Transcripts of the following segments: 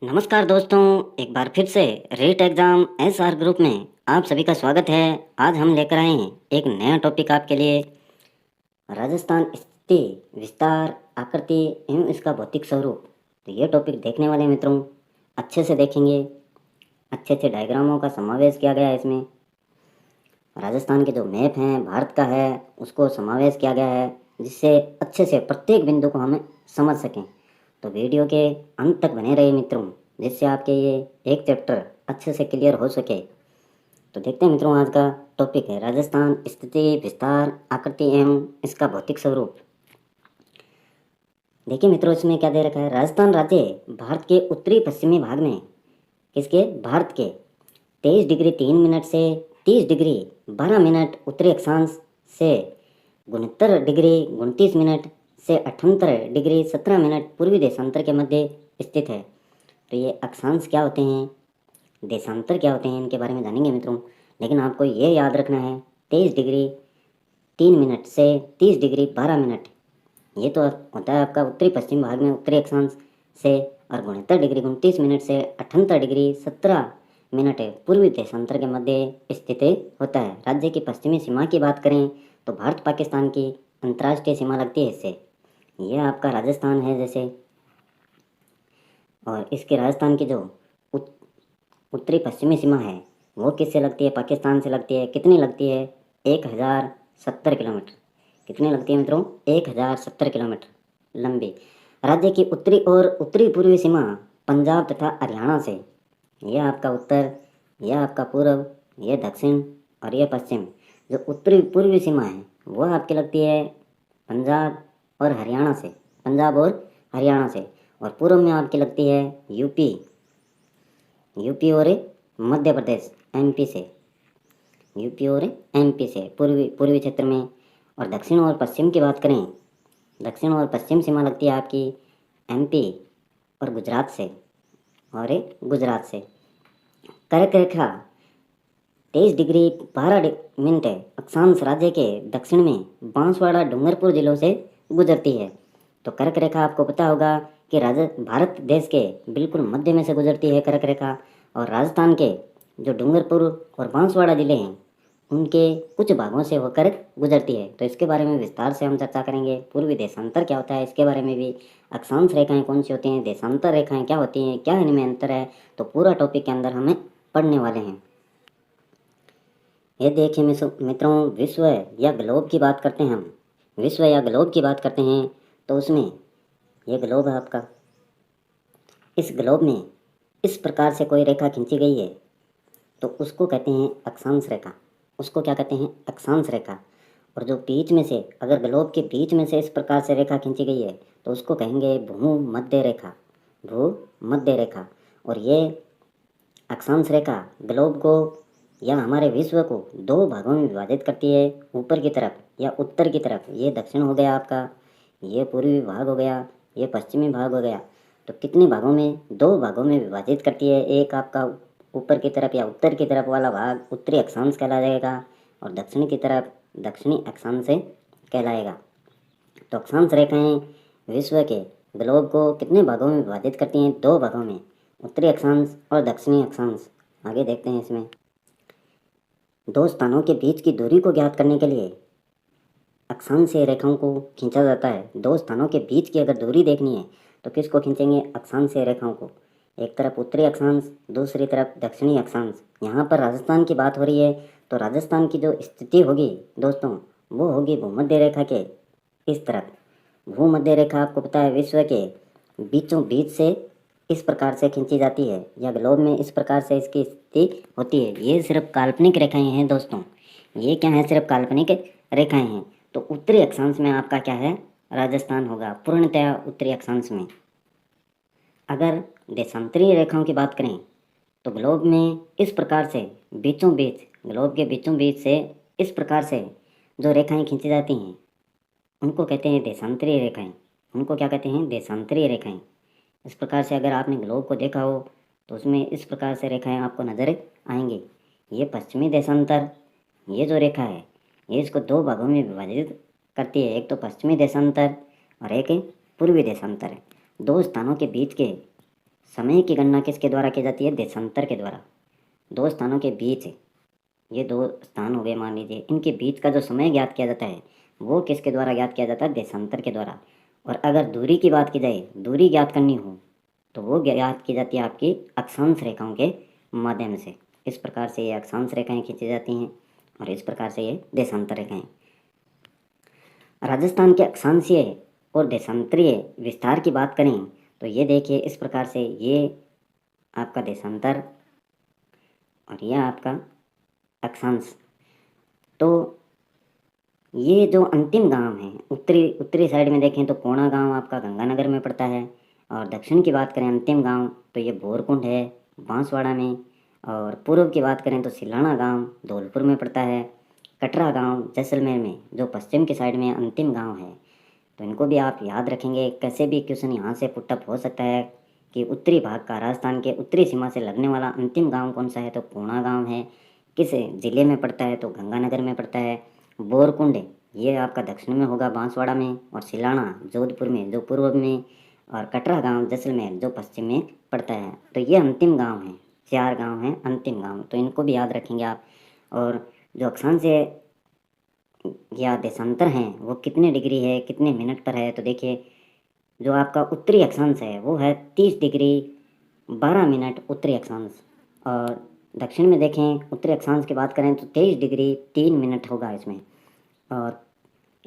नमस्कार दोस्तों, एक बार फिर से रेट एग्ज़ाम एसआर ग्रुप में आप सभी का स्वागत है। आज हम लेकर आए हैं एक नया टॉपिक आपके लिए। राजस्थान स्थिति, विस्तार, आकृति एवं इसका भौतिक स्वरूप। तो ये टॉपिक देखने वाले मित्रों अच्छे से देखेंगे। अच्छे अच्छे डायग्रामों का समावेश किया गया है इसमें। राजस्थान के जो मैप हैं भारत का है उसको समावेश किया गया है, जिससे अच्छे से प्रत्येक बिंदु को हमें समझ सकें। तो वीडियो के अंत तक बने रहिए मित्रों, जिससे आपके ये एक चैप्टर अच्छे से क्लियर हो सके। तो देखते हैं मित्रों, आज का टॉपिक है राजस्थान स्थिति, विस्तार, आकृति एवं इसका भौतिक स्वरूप। देखिए मित्रों, इसमें क्या दे रखा है। राजस्थान राज्य भारत के उत्तरी पश्चिमी भाग में, किसके, भारत के 23 डिग्री 3 मिनट से 30 डिग्री 12 मिनट उत्तरी अक्षांश से 69 डिग्री 29 मिनट से 78 डिग्री 17 मिनट पूर्वी देशांतर के मध्य स्थित है। तो ये अक्षांश क्या होते हैं, देशांतर क्या होते हैं, इनके बारे में जानेंगे मित्रों। लेकिन आपको ये याद रखना है 23 डिग्री 3 मिनट से 30 डिग्री 12 मिनट, ये तो होता है आपका उत्तरी पश्चिम भाग में उत्तरी अक्षांश से, और 69 डिग्री 29 मिनट से 78 डिग्री 17 मिनट पूर्वी देशांतर के मध्य स्थित होता है। राज्य की पश्चिमी सीमा की बात करें तो भारत पाकिस्तान की अंतर्राष्ट्रीय सीमा लगती है इससे। यह आपका राजस्थान है जैसे, और इसके राजस्थान की जो उत्तरी पश्चिमी सीमा है वो किससे लगती है, पाकिस्तान से लगती है। कितनी लगती है, 1070 किलोमीटर। कितनी लगती है मित्रों, 1070 किलोमीटर लंबी। राज्य की उत्तरी और उत्तरी पूर्वी सीमा पंजाब तथा हरियाणा से, यह आपका उत्तर, यह आपका पूर्व, यह दक्षिण और यह पश्चिम। जो उत्तरी पूर्वी सीमा है वह आपकी लगती है पंजाब और हरियाणा से, पंजाब और हरियाणा से। और पूर्व में आपकी लगती है यूपी और मध्य प्रदेश, एमपी से, यूपी और एमपी से पूर्वी क्षेत्र में। और दक्षिण और पश्चिम की बात करें, दक्षिण और पश्चिम सीमा लगती है आपकी एमपी और गुजरात से, और गुजरात से। कर्क रेखा 23 डिग्री 12 मिनट अक्षांश राज्य के दक्षिण में बांसवाड़ा डूंगरपुर जिलों से गुजरती है। तो कर्क रेखा आपको पता होगा कि भारत देश के बिल्कुल मध्य में से गुजरती है कर्क रेखा, और राजस्थान के जो डूंगरपुर और बांसवाड़ा ज़िले हैं उनके कुछ भागों से होकर गुजरती है। तो इसके बारे में विस्तार से हम चर्चा करेंगे। पूर्वी देशांतर क्या होता है इसके बारे में भी, अक्षांश रेखाएं कौन सी होती हैं, देशांतर रेखाएं क्या होती हैं, क्या इनमें अंतर है, तो पूरा टॉपिक के अंदर हमें पढ़ने वाले हैं। ये देखिए मित्रों, विश्व या ग्लोब की बात करते हैं हम, विश्व या ग्लोब की बात करते हैं तो उसमें ये ग्लोब है आपका। इस ग्लोब में इस प्रकार से कोई रेखा खींची गई है तो उसको कहते हैं अक्षांश रेखा। उसको क्या कहते हैं, अक्षांश रेखा। और जो बीच में से, अगर ग्लोब के बीच में से इस प्रकार से रेखा खींची गई है तो उसको कहेंगे भूमध्य रेखा, भूमध्य रेखा। और ये अक्षांश रेखा ग्लोब को या हमारे विश्व को दो भागों में विभाजित करती है, ऊपर की तरफ या उत्तर की तरफ। ये दक्षिण हो गया आपका, ये पूर्वी भाग हो गया, ये पश्चिमी भाग हो गया। तो कितने भागों में, दो भागों में विभाजित करती है। एक आपका ऊपर की तरफ या उत्तर की तरफ वाला भाग उत्तरी अक्षांश कहलाएगा, और दक्षिण की तरफ दक्षिणी अक्षांश कहलाएगा। तो अक्षांश रेखाएं विश्व के ग्लोब को कितने भागों में विभाजित करती हैं, दो भागों में, उत्तरी अक्षांश और दक्षिणी अक्षांश। आगे देखते हैं इसमें। दो स्थानों के बीच की दूरी को ज्ञात करने के लिए अक्षांशीय रेखाओं को खींचा जाता है। दो स्थानों के बीच की अगर दूरी देखनी है तो किसको खींचेंगे, अक्षांशीय रेखाओं को। एक तरफ उत्तरी अक्षांश, दूसरी तरफ दक्षिणी अक्षांश। यहाँ पर राजस्थान की बात हो रही है तो राजस्थान की जो स्थिति होगी दोस्तों वो होगी भूमध्य रेखा के इस तरफ। भूमध्य रेखा आपको पता है विश्व के बीचों बीच से इस प्रकार से खींची जाती है, या ग्लोब में इस प्रकार से इसकी स्थिति होती है। ये सिर्फ काल्पनिक रेखाएं हैं दोस्तों, ये क्या है, सिर्फ काल्पनिक रेखाएं हैं। तो उत्तरी अक्षांश में आपका क्या है, राजस्थान होगा पूर्णतया उत्तरी अक्षांश में। अगर देशांतरीय रेखाओं की बात करें तो ग्लोब में इस प्रकार से बीचों बीच, ग्लोब के बीचों बीच से इस प्रकार से जो रेखाएं खींची जाती हैं उनको कहते हैं देशांतरीय रेखाएं। उनको क्या कहते हैं, देशांतरीय रेखाएं। इस प्रकार से अगर आपने ग्लोब को देखा हो तो उसमें इस प्रकार से रेखाएं आपको नज़र आएंगी। ये पश्चिमी देशांतर, ये जो रेखा है ये इसको दो भागों में विभाजित करती है, एक तो पश्चिमी देशांतर और एक पूर्वी देशांतर। दो स्थानों के बीच के समय की गणना किसके द्वारा की जाती है? देशांतर के द्वारा। दो स्थानों के बीच, ये दो स्थान हो गए मान लीजिए, इनके बीच का जो समय ज्ञात किया जाता है वो किसके द्वारा ज्ञात किया जाता है? देशांतर के द्वारा। और अगर दूरी की बात की जाए, दूरी ज्ञात करनी हो तो वो ज्ञात की जाती है आपकी अक्षांश रेखाओं के माध्यम से। इस प्रकार से ये अक्षांश रेखाएं खींची जाती हैं और इस प्रकार से ये देशांतर रेखाएं। राजस्थान के अक्षांशीय और देशांतरीय विस्तार की बात करें तो ये देखिए इस प्रकार से, ये आपका देशांतर और यह आपका अक्षांश। तो ये जो अंतिम गांव है, उत्तरी साइड में देखें तो कोणा गांव आपका गंगानगर में पड़ता है, और दक्षिण की बात करें अंतिम गांव तो ये बोरकुंड है बांसवाड़ा में, और पूर्व की बात करें तो सिलाना गांव धौलपुर में पड़ता है, कटरा गांव जैसलमेर में जो पश्चिम की साइड में अंतिम गांव है। तो इनको भी आप याद रखेंगे। कैसे भी क्वेश्चन यहाँ से पुटअप हो सकता है कि उत्तरी भाग का, राजस्थान के उत्तरी सीमा से लगने वाला अंतिम गाँव कौन सा है? तो कोणा गाँव है। किस जिले में पड़ता है? तो गंगानगर में पड़ता है। बोरकुंड ये आपका दक्षिण में होगा बांसवाड़ा में, और सिलाना जोधपुर में जो पूर्व में, और कटरा गांव जैसलमेर जो पश्चिम में पड़ता है। तो ये अंतिम गांव हैं, 4 गांव हैं अंतिम गांव, तो इनको भी याद रखेंगे आप। और जो अक्षांश या देशांतर हैं वो कितने डिग्री है, कितने मिनट पर है? तो देखिए जो आपका उत्तरी अक्षांश है वो है 30 डिग्री 12 मिनट उत्तरी अक्षांश, और दक्षिण में देखें उत्तरी अक्षांश की बात करें तो 23 डिग्री 3 मिनट होगा इसमें। और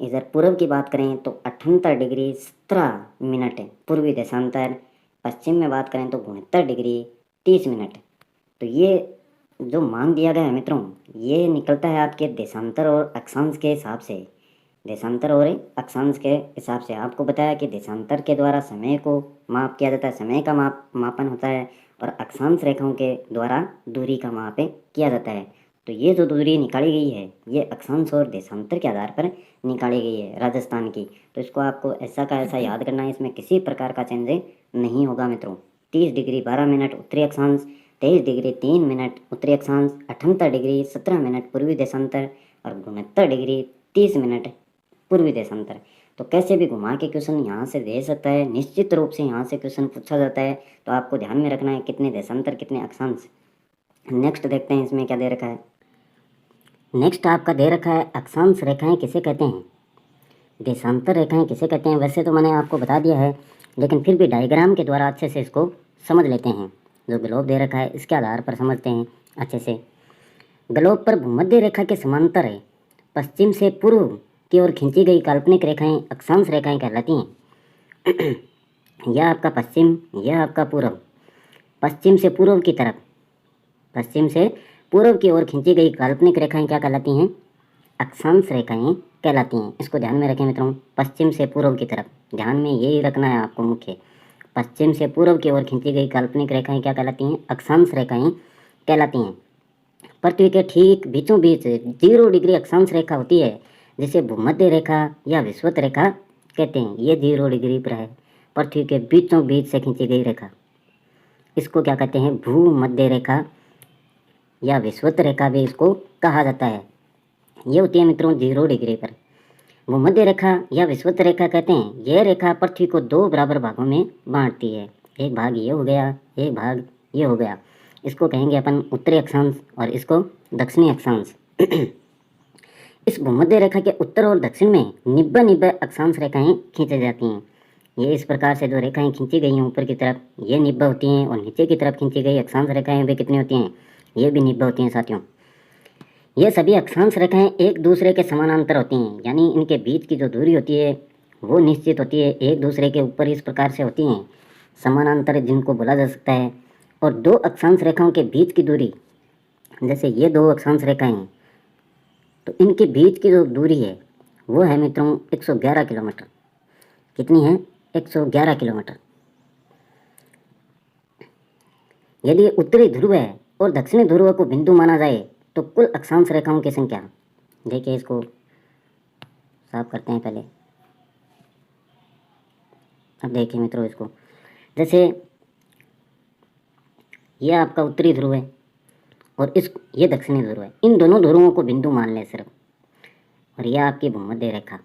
इधर पूर्व की बात करें तो 78 डिग्री 17 मिनट है पूर्वी देशांतर। पश्चिम में बात करें तो 69 डिग्री 30 मिनट। तो ये जो मान दिया गया है मित्रों, ये निकलता है आपके देशांतर और अक्षांश के हिसाब से। देशांतर और अक्षांश के हिसाब से आपको बताया कि देशांतर के द्वारा समय को माप किया जाता है, समय का मापन होता है, और अक्षांश रेखाओं के द्वारा दूरी का माप किया जाता है। तो ये जो दूरी निकाली गई है ये अक्षांश और देशांतर के आधार पर निकाली गई है राजस्थान की। तो इसको आपको ऐसा का ऐसा याद करना है, इसमें किसी प्रकार का चेंज नहीं होगा मित्रों। 30 डिग्री 12 मिनट उत्तरी अक्षांश, 23 डिग्री 3 मिनट उत्तरी अक्षांश, 78 डिग्री 17 मिनट पूर्वी देशांतर, और 69 डिग्री 30 मिनट पूर्वी देशांतर। तो कैसे भी घुमा के क्वेश्चन यहाँ से दे सकता है, निश्चित रूप से यहाँ से क्वेश्चन पूछा जाता है। तो आपको ध्यान में रखना है कितने देशांतर कितने अक्षांश। नेक्स्ट देखते हैं इसमें क्या दे रखा है। नेक्स्ट आपका दे रखा है अक्षांश रेखाएं किसे कहते हैं, देशांतर रेखाएं किसे कहते हैं। वैसे तो मैंने आपको बता दिया है, लेकिन फिर भी डायग्राम के द्वारा अच्छे से इसको समझ लेते हैं। जो ग्लोब दे रखा है इसके आधार पर समझते हैं अच्छे से। ग्लोब पर भूमध्य रेखा के समांतर है पश्चिम से पूर्व की ओर खींची गई काल्पनिक रेखाएं अक्षांश रेखाएं कहलाती हैं। यह आपका पश्चिम, यह आपका पूर्व। पश्चिम से पूर्व की तरफ, पश्चिम से पूर्व की ओर खींची गई काल्पनिक रेखाएं क्या कहलाती हैं? अक्षांश रेखाएं कहलाती हैं। इसको ध्यान में रखें मित्रों, पश्चिम से पूर्व की तरफ, ध्यान में यही रखना है आपको मुख्य। पश्चिम से पूर्व की ओर खींची गई काल्पनिक रेखाएं क्या कहलाती हैं? अक्षांश रेखाएं कहलाती हैं। पृथ्वी के ठीक बीचों बीच 0 डिग्री अक्षांश रेखा होती है जिसे भूमध्य रेखा या विषुवत रेखा कहते हैं। ये 0 डिग्री पर है, पृथ्वी के बीचों बीच से खींची गई रेखा, इसको क्या कहते हैं? भूमध्य रेखा या विषुवत रेखा भी इसको कहा जाता है। ये होती है मित्रों 0 डिग्री पर। भूमध्य रेखा या विषुवत रेखा कहते हैं यह रेखा पृथ्वी को 2 बराबर भागों में बांटती है। एक भाग ये हो गया, एक भाग ये हो गया। इसको कहेंगे अपन उत्तरी अक्षांश और इसको दक्षिणी अक्षांश। इस भूमध्य रेखा के उत्तर और दक्षिण में 90 अक्षांश रेखाएं खींची जाती हैं। ये इस प्रकार से जो रेखाएं खींची गई हैं ऊपर की तरफ ये 90 होती हैं, और नीचे की तरफ खींची गई अक्षांश रेखाएं भी कितनी होती हैं? ये भी 90 होती हैं साथियों। ये सभी अक्षांश रेखाएं एक दूसरे के समानांतर होती हैं, यानी इनके बीच की जो दूरी होती है वो निश्चित होती है, एक दूसरे के ऊपर इस प्रकार से होती हैं समानांतर, जिनको बोला जा सकता है। और 2 अक्षांश रेखाओं के बीच की दूरी, जैसे ये 2 अक्षांश रेखाएं हैं तो इनके बीच की जो दूरी है वो है मित्रों 111 किलोमीटर। कितनी है? 111 किलोमीटर। यदि उत्तरी ध्रुव है और दक्षिणी ध्रुव को बिंदु माना जाए तो कुल अक्षांश रेखाओं की संख्या, देखिए इसको साफ करते हैं पहले। अब देखिए मित्रों इसको, जैसे ये आपका उत्तरी ध्रुव है और ये दक्षिणी ध्रुव है, इन दोनों ध्रुवों को बिंदु मान लें सिर्फ। और यह आपकी भूमध्य रेखा,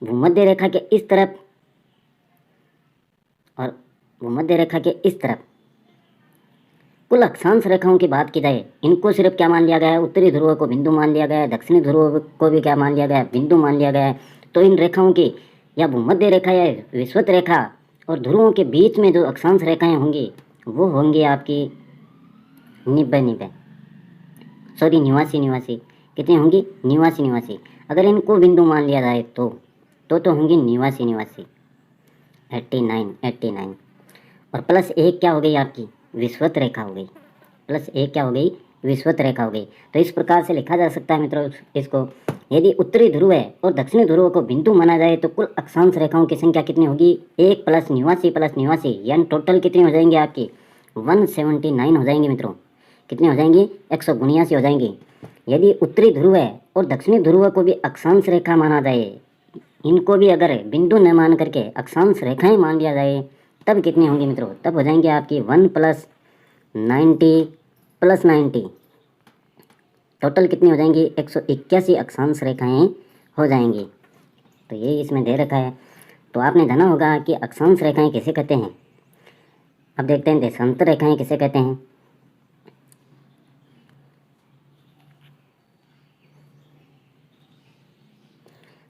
भूमध्य रेखा के इस तरफ और भूमध्य रेखा के इस तरफ कुल अक्षांश रेखाओं की बात की जाए, इनको सिर्फ क्या मान लिया गया है, उत्तरी ध्रुव को बिंदु मान लिया गया है, दक्षिणी ध्रुव को भी क्या मान लिया गया है, बिंदु मान लिया गया है। तो इन रेखाओं की या भूमध्य रेखा या विषुवत रेखा और ध्रुवों के बीच में जो अक्षांश रेखाएं होंगी वो होंगी आपकी निवासी। कितनी होंगी? निवासी। अगर इनको बिंदु मान लिया जाए तो होंगी निवासी। 89 और प्लस एक क्या हो गई आपकी? विषुवत रेखा हो गई। प्लस एक क्या हो गई? विषुवत रेखा हो गई। तो इस प्रकार से लिखा जा सकता है मित्रों इसको, यदि उत्तरी ध्रुव है और दक्षिणी ध्रुव को बिंदु माना जाए तो कुल अक्षांश रेखाओं की संख्या कितनी होगी? 1 प्लस निवासी यानी टोटल कितनी हो जाएंगी आपकी? 179 हो जाएंगी मित्रों। कितनी हो जाएंगी? 179 हो जाएंगी। यदि उत्तरी ध्रुव है और दक्षिणी ध्रुव को भी अक्षांश रेखा माना जाए, इनको भी अगर बिंदु न मान करके अक्षांश रेखाएं मान लिया जाए, तब कितनी होंगी मित्रों? तब हो जाएंगे आपकी 1 प्लस 90 टोटल कितनी हो जाएंगी? 181 अक्षांश रेखाएं हो जाएंगी। तो ये इसमें दे रखा है। तो आपने जाना होगा कि अक्षांश रेखाएं किसे कहते हैं। अब देखते हैं देशांतर रेखाएं किसे कहते हैं।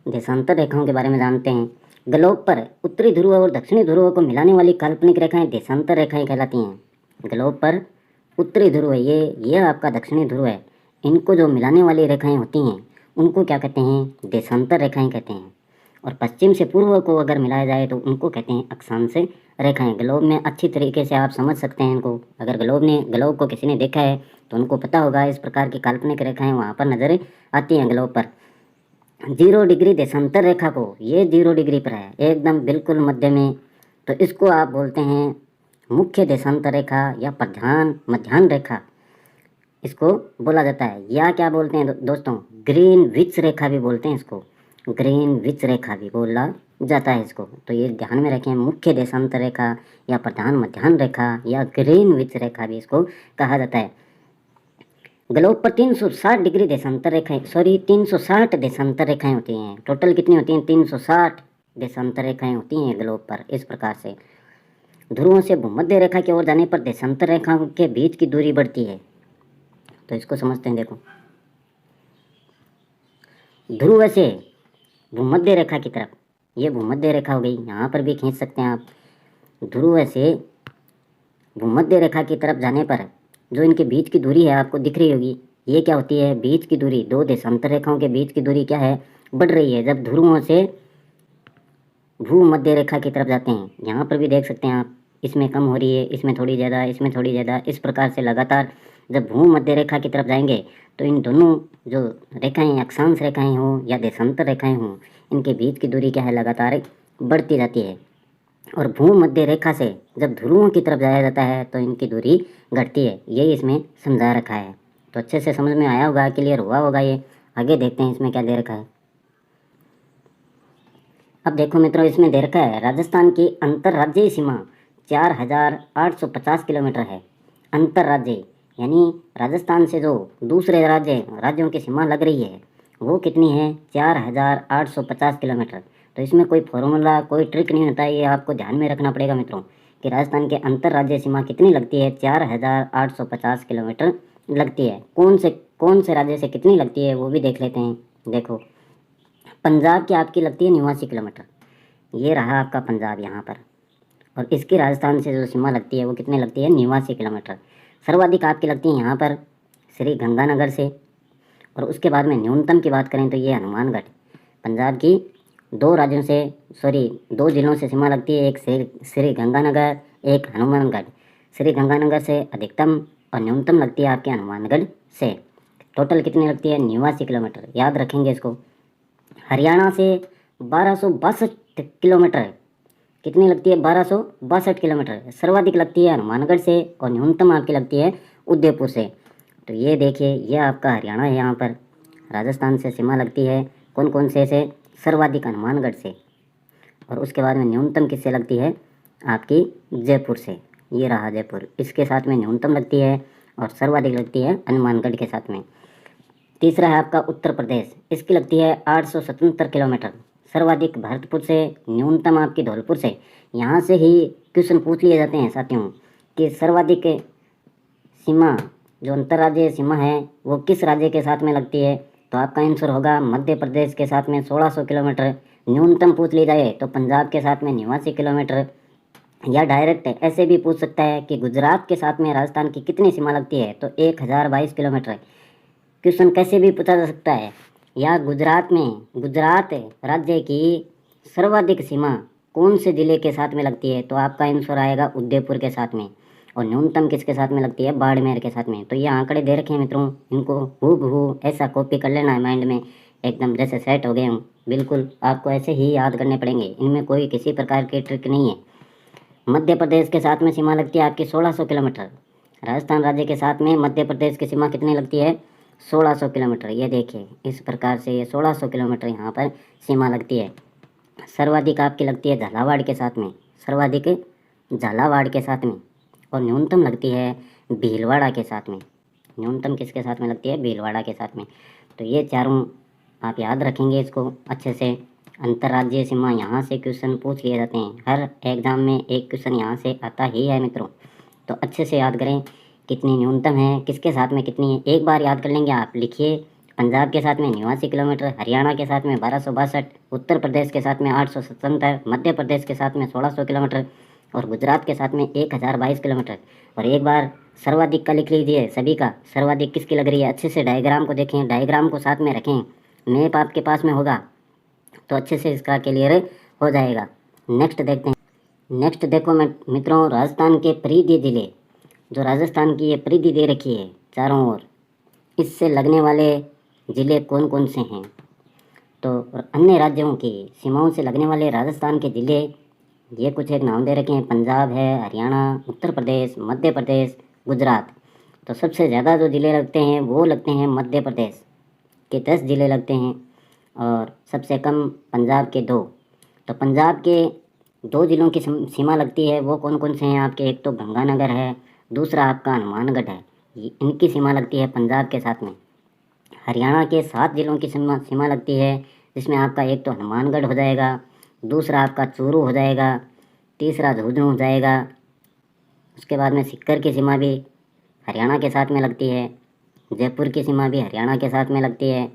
देशांतर रेखाओं के बारे में जानते हैं। ग्लोब पर उत्तरी ध्रुव और दक्षिणी ध्रुव को मिलाने वाली काल्पनिक रेखाएं देशांतर रेखाएं कहलाती हैं। ग्लोब पर उत्तरी ध्रुव है, ये आपका दक्षिणी ध्रुव है, इनको जो मिलाने वाली रेखाएं होती हैं उनको क्या कहते हैं? देशांतर रेखाएं कहते हैं। और पश्चिम से पूर्व को अगर मिलाया जाए तो उनको कहते हैं अक्षांश रेखाएं। ग्लोब में अच्छी तरीके से आप समझ सकते हैं इनको। अगर ग्लोब को किसी ने देखा है तो उनको पता होगा इस प्रकार की काल्पनिक रेखाएं वहाँ पर नजर आती हैं ग्लोब पर। 0 डिग्री देशांतर रेखा को, ये 0 डिग्री पर है, एकदम बिल्कुल मध्य में, तो इसको आप बोलते हैं मुख्य देशांतर रेखा या मध्याह्न रेखा इसको बोला जाता है। या क्या बोलते हैं दोस्तों? ग्रीनविच रेखा भी बोलते हैं इसको। ग्रीनविच रेखा भी बोला जाता है इसको। तो ये ध्यान में रखें, मुख्य देशांतर रेखा या मध्याह्न रेखा या ग्रीनविच रेखा भी इसको कहा जाता है। ग्लोब पर 360 डिग्री देशांतर रेखाएं 360 देशांतर रेखाएं होती हैं। टोटल कितनी होती हैं? 360 देशांतर रेखाएं होती हैं ग्लोब पर। इस प्रकार से ध्रुवों से भूमध्य रेखा की ओर जाने पर देशांतर रेखाओं के बीच की दूरी बढ़ती है। तो इसको समझते हैं। देखो, ध्रुव से भूमध्य रेखा की तरफ, ये भूमध्य रेखा हो गई, यहाँ पर भी खींच सकते हैं आप। ध्रुव से भूमध्य रेखा की तरफ जाने पर जो इनके बीच की दूरी है आपको दिख रही होगी, ये क्या होती है? बीच की दूरी, दो देशांतर रेखाओं के बीच की दूरी क्या है? बढ़ रही है जब ध्रुवों से भूमध्य रेखा की तरफ जाते हैं। यहाँ पर भी देख सकते हैं आप, इसमें कम हो रही है, इसमें थोड़ी ज़्यादा, इसमें थोड़ी ज़्यादा। इस प्रकार से लगातार जब भूमध्य रेखा की तरफ जाएंगे तो इन दोनों जो रेखाएं, अक्षांश रेखाएं हों या देशांतर रेखाएं हों, इनके बीच की दूरी क्या है? लगातार बढ़ती जाती है। और भूमध्य रेखा से जब ध्रुवों की तरफ जाया जाता है तो इनकी दूरी घटती है। यही इसमें समझा रखा है। तो अच्छे से समझ में आया होगा, क्लियर हुआ होगा ये। आगे देखते हैं इसमें क्या दे रखा है। अब देखो मित्रों, इसमें दे रखा है राजस्थान की अंतर्राज्यीय सीमा 4850 किलोमीटर है। अंतर्राज्यीय यानी राजस्थान से जो दूसरे राज्यों की सीमा लग रही है वो कितनी है? 4850 किलोमीटर। तो इसमें कोई फॉर्मूला, कोई ट्रिक नहीं होता है, ये आपको ध्यान में रखना पड़ेगा मित्रों कि राजस्थान के अंतर्राज्यीय सीमा कितनी लगती है? 4850 किलोमीटर लगती है। कौन से राज्य से कितनी लगती है वो भी देख लेते हैं। देखो, पंजाब की आपकी लगती है 89 किलोमीटर, ये रहा आपका पंजाब यहाँ पर। और इसकी राजस्थान से जो सीमा लगती है वो कितने लगती है? 89 किलोमीटर। सर्वाधिक आपकी लगती है यहाँ पर श्री गंगानगर से। और उसके बाद में न्यूनतम की बात करें तो ये हनुमानगढ़। पंजाब की दो जिलों से सीमा लगती है, एक श्री गंगानगर, एक हनुमानगढ़। श्री गंगानगर से अधिकतम और न्यूनतम लगती है आपके हनुमानगढ़ से। टोटल कितनी लगती है? 89 किलोमीटर, याद रखेंगे इसको। हरियाणा से 1262 किलोमीटर, कितनी लगती है? 1262 किलोमीटर सर्वाधिक लगती है हनुमानगढ़ से और न्यूनतम आपकी लगती है उदयपुर से। तो ये देखिए, ये आपका हरियाणा है, यहाँ पर राजस्थान से सीमा लगती है कौन से सर्वाधिक हनुमानगढ़ से। और उसके बाद में न्यूनतम किससे लगती है? आपकी जयपुर से। ये रहा जयपुर, इसके साथ में न्यूनतम लगती है और सर्वाधिक लगती है हनुमानगढ़ के साथ में। तीसरा है आपका उत्तर प्रदेश, इसकी लगती है 877 किलोमीटर, सर्वाधिक भरतपुर से, न्यूनतम आपकी धौलपुर से। यहाँ से ही क्वेश्चन पूछ लिए जाते हैं साथियों कि सर्वाधिक सीमा जो अंतर्राज्यीय सीमा है वो किस राज्य के साथ में लगती है, तो आपका आंसर होगा मध्य प्रदेश के साथ में 1600 किलोमीटर। न्यूनतम पूछ ली जाए तो पंजाब के साथ में 89 किलोमीटर, या डायरेक्ट ऐसे भी पूछ सकता है कि गुजरात के साथ में राजस्थान की कितनी सीमा लगती है, तो 1022 किलोमीटर। क्वेश्चन कैसे भी पूछा जा सकता है, या गुजरात राज्य की सर्वाधिक सीमा कौन से जिले के साथ में लगती है, तो आपका आंसर आएगा उदयपुर के साथ में। और न्यूनतम किसके साथ में लगती है, बाड़मेर के साथ में। तो ये आंकड़े दे रखे हैं मित्रों, इनको हूबहू ऐसा कॉपी कर लेना है माइंड में, एकदम जैसे सेट हो गए हूँ, बिल्कुल आपको ऐसे ही याद करने पड़ेंगे, इनमें कोई किसी प्रकार की ट्रिक नहीं है। मध्य प्रदेश के साथ में सीमा लगती है आपकी 1600 किलोमीटर। राजस्थान राज्य के साथ में मध्य प्रदेश की सीमा कितनी लगती है, 1600 किलोमीटर। ये देखिए इस प्रकार से ये 1600 किलोमीटर यहाँ पर सीमा लगती है। सर्वाधिक आपकी लगती है झालावाड़ के साथ में, सर्वाधिक झालावाड़ के साथ में, और न्यूनतम लगती है भीलवाड़ा के साथ में। न्यूनतम किसके साथ में लगती है, भीलवाड़ा के साथ में। तो ये चारों आप याद रखेंगे इसको अच्छे से। अंतर्राज्यीय सीमा यहाँ से क्वेश्चन पूछ लिए जाते हैं, हर एग्ज़ाम में एक क्वेश्चन यहाँ से आता ही है मित्रों। तो अच्छे से याद करें कितनी न्यूनतम है, किसके साथ में कितनी है, एक बार याद कर लेंगे आप। लिखिए, पंजाब के साथ में 89 किलोमीटर, हरियाणा के साथ में 1262, उत्तर प्रदेश के साथ में 877, मध्य प्रदेश के साथ में 1600 किलोमीटर, और गुजरात के साथ में 1022 किलोमीटर। और एक बार सर्वाधिक का लिख लीजिए, सभी का सर्वाधिक किसकी लग रही है। अच्छे से डायग्राम को देखें, डायग्राम को साथ में रखें, मैप आपके पास में होगा तो अच्छे से इसका क्लियर हो जाएगा। नेक्स्ट देखते हैं। नेक्स्ट देखो मित्रों, राजस्थान के परिधीय जिले, जो राजस्थान की ये परिधि दे रखी है चारों ओर, इससे लगने वाले ज़िले कौन कौन से हैं, तो अन्य राज्यों की सीमाओं से लगने वाले राजस्थान के ज़िले ये कुछ एक नाम दे रखे हैं। पंजाब है, हरियाणा, उत्तर प्रदेश, मध्य प्रदेश, गुजरात। तो सबसे ज़्यादा जो ज़िले लगते हैं वो लगते हैं मध्य प्रदेश के 10 ज़िले लगते हैं, और सबसे कम पंजाब के 2। तो पंजाब के 2 ज़िलों की सीमा लगती है, वो कौन कौन से हैं आपके, एक तो गंगानगर है, दूसरा आपका हनुमानगढ़ है। इनकी सीमा लगती है पंजाब के साथ में। हरियाणा के 7 ज़िलों की सीमा लगती है, जिसमें आपका एक तो हनुमानगढ़ हो जाएगा, दूसरा आपका चूरू हो जाएगा, तीसरा झुंझुनू हो जाएगा। उसके बाद में सीकर की सीमा भी हरियाणा के साथ में लगती है, जयपुर की सीमा भी हरियाणा के साथ में लगती है,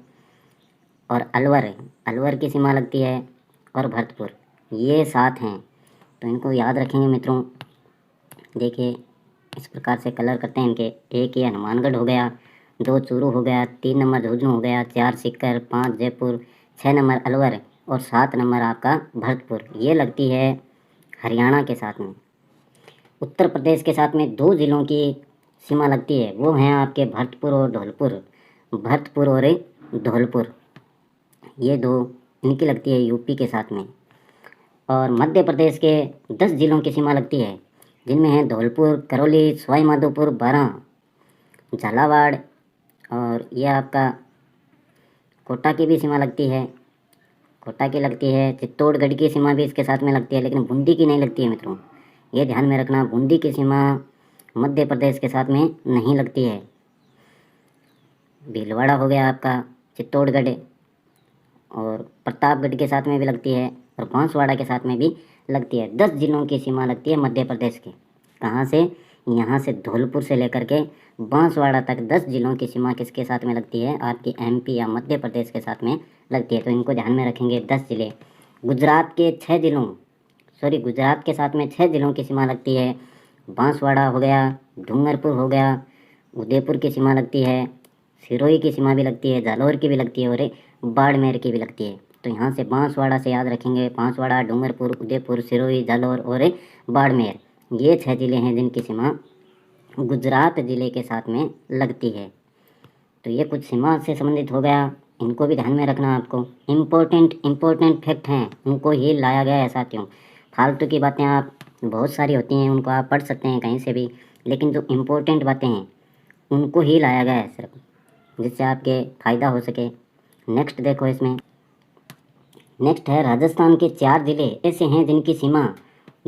और अलवर की सीमा लगती है, और भरतपुर। ये 7 हैं, तो इनको याद रखेंगे मित्रों। देखिए इस प्रकार से कलर करते हैं इनके, एक ये हनुमानगढ़ हो गया, 2 चूरू हो गया, 3 नंबर झुंझुनू हो गया, 4 सीकर, 5 जयपुर, 6 नंबर अलवर, और 7 नंबर आपका भरतपुर। ये लगती है हरियाणा के साथ में। उत्तर प्रदेश के साथ में 2 ज़िलों की सीमा लगती है, वो हैं आपके भरतपुर और धौलपुर। भरतपुर और धौलपुर, ये 2 इनकी लगती है यूपी के साथ में। और मध्य प्रदेश के 10 ज़िलों की सीमा लगती है, जिनमें है धौलपुर, करौली, सवाई माधोपुर, बारां, झालावाड़, और ये आपका कोटा की भी सीमा लगती है, कोटा की लगती है। चित्तौड़गढ़ की सीमा भी इसके साथ में लगती है, लेकिन बूंदी की नहीं लगती है मित्रों, ये ध्यान में रखना। बूंदी की सीमा मध्य प्रदेश के साथ में नहीं लगती है। भीलवाड़ा हो गया आपका चित्तौड़गढ़, और प्रतापगढ़ के साथ में भी लगती है, और बांसवाड़ा के साथ में भी लगती है। 10 ज़िलों की सीमा लगती है मध्य प्रदेश के। कहाँ से, यहाँ से धौलपुर से लेकर के बांसवाड़ा तक 10 ज़िलों की सीमा किसके साथ में लगती है, आपकी एमपी या मध्य प्रदेश के साथ में लगती है। तो इनको ध्यान में रखेंगे 10 ज़िले। गुजरात के साथ में 6 ज़िलों की सीमा लगती है। बांसवाड़ा हो गया, डूंगरपुर हो गया, उदयपुर की सीमा लगती है, सिरोही की सीमा भी लगती है, जालौर की भी लगती है, और बाड़मेर की भी लगती है। तो यहाँ से बांसवाड़ा से याद रखेंगे, बांसवाड़ा, डूंगरपुर, उदयपुर, सिरोही, जालौर और बाड़मेर, ये 6 ज़िले हैं जिनकी सीमा गुजरात ज़िले के साथ में लगती है। तो ये कुछ सीमा से संबंधित हो गया, इनको भी ध्यान में रखना आपको। इम्पोर्टेंट फैक्ट हैं, उनको ही लाया गया है साथियों। फालतू की बातें आप बहुत सारी होती हैं, उनको आप पढ़ सकते हैं कहीं से भी, लेकिन जो इम्पोर्टेंट बातें हैं उनको ही लाया गया है सिर्फ, जिससे आपके फ़ायदा हो सके। नेक्स्ट देखो, इसमें नेक्स्ट है राजस्थान के 4 ज़िले ऐसे हैं जिनकी सीमा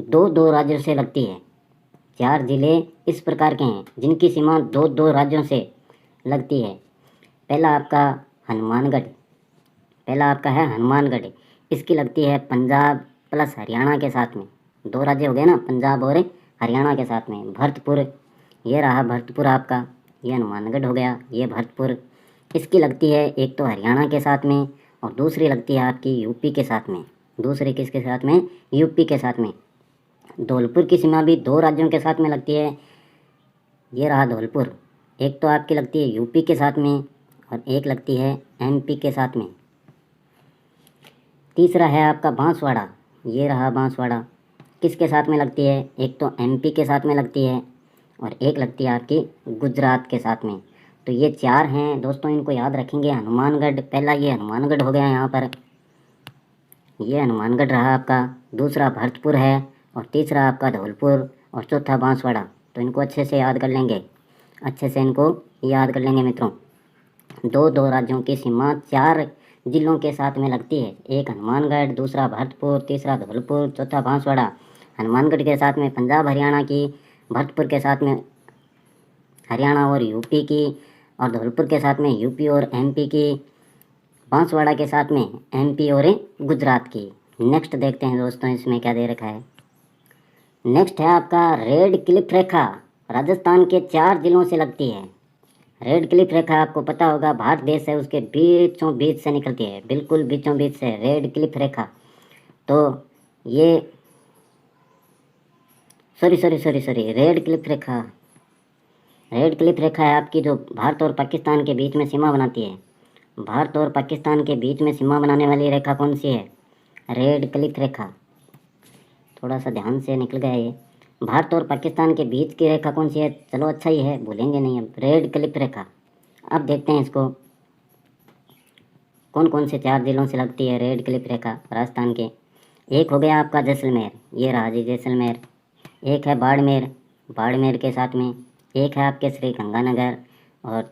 2 राज्यों से लगती है। 4 ज़िले इस प्रकार के हैं जिनकी सीमा 2 राज्यों से लगती है। पहला आपका है हनुमानगढ़, इसकी लगती है पंजाब प्लस हरियाणा के साथ में। दो राज्य हो गए ना, पंजाब और हरियाणा के साथ में। भरतपुर, ये रहा भरतपुर आपका, ये हनुमानगढ़ हो गया, ये भरतपुर। इसकी लगती है एक तो हरियाणा के साथ में और दूसरी लगती है आपकी यूपी के साथ में। दूसरी किसके साथ में? यूपी के साथ में। धौलपुर की सीमा भी दो राज्यों के साथ में लगती है, ये रहा धौलपुर। एक तो आपकी लगती है यूपी के साथ में और एक लगती है एमपी के साथ में। तीसरा है आपका बांसवाड़ा, ये रहा बांसवाड़ा। किसके साथ में लगती है? एक तो एमपी के साथ में लगती है और एक लगती है आपकी गुजरात के साथ में। तो ये चार हैं दोस्तों, इनको याद रखेंगे। हनुमानगढ़, पहला ये हनुमानगढ़ हो गया यहाँ पर, ये हनुमानगढ़ रहा आपका। दूसरा भरतपुर है और तीसरा आपका धौलपुर और चौथा बांसवाड़ा। तो इनको अच्छे से याद कर लेंगे, अच्छे से इनको याद कर लेंगे मित्रों। दो दो राज्यों की सीमा चार जिलों के साथ में लगती है, एक हनुमानगढ़, दूसरा भरतपुर, तीसरा धौलपुर, चौथा बांसवाड़ा। हनुमानगढ़ के साथ में पंजाब हरियाणा की, भरतपुर के साथ में हरियाणा और यूपी की, और धौलपुर के साथ में यूपी और एमपी की, बांसवाड़ा के साथ में एमपी और गुजरात की। नेक्स्ट देखते हैं दोस्तों इसमें क्या दे रखा है। नेक्स्ट है आपका रेड क्लिफ रेखा, राजस्थान के 4 जिलों से लगती है। रेड क्लिफ रेखा आपको पता होगा, भारत देश है उसके बीचों बीच से निकलती है, बिल्कुल बीचों बीच से रेड क्लिफ रेखा। तो ये सॉरी रेड क्लिफ रेखा, रेड क्लिफ रेखा है आपकी जो भारत और पाकिस्तान के बीच में सीमा बनाती है। भारत और पाकिस्तान के बीच में सीमा बनाने वाली रेखा कौन सी है? रेड क्लिफ रेखा। थोड़ा सा ध्यान से निकल गया ये। भारत और पाकिस्तान के बीच की रेखा कौन सी है? चलो अच्छा ही है, भूलेंगे नहीं अब, रेड क्लिफ रेखा। अब देखते हैं इसको कौन कौन से 4 जिलों से लगती है रेड क्लिफ रेखा राजस्थान के। एक हो गया आपका जैसलमेर, ये रहा जी जैसलमेर। एक है बाड़मेर, बाड़मेर के साथ में। एक है आपके श्री गंगानगर और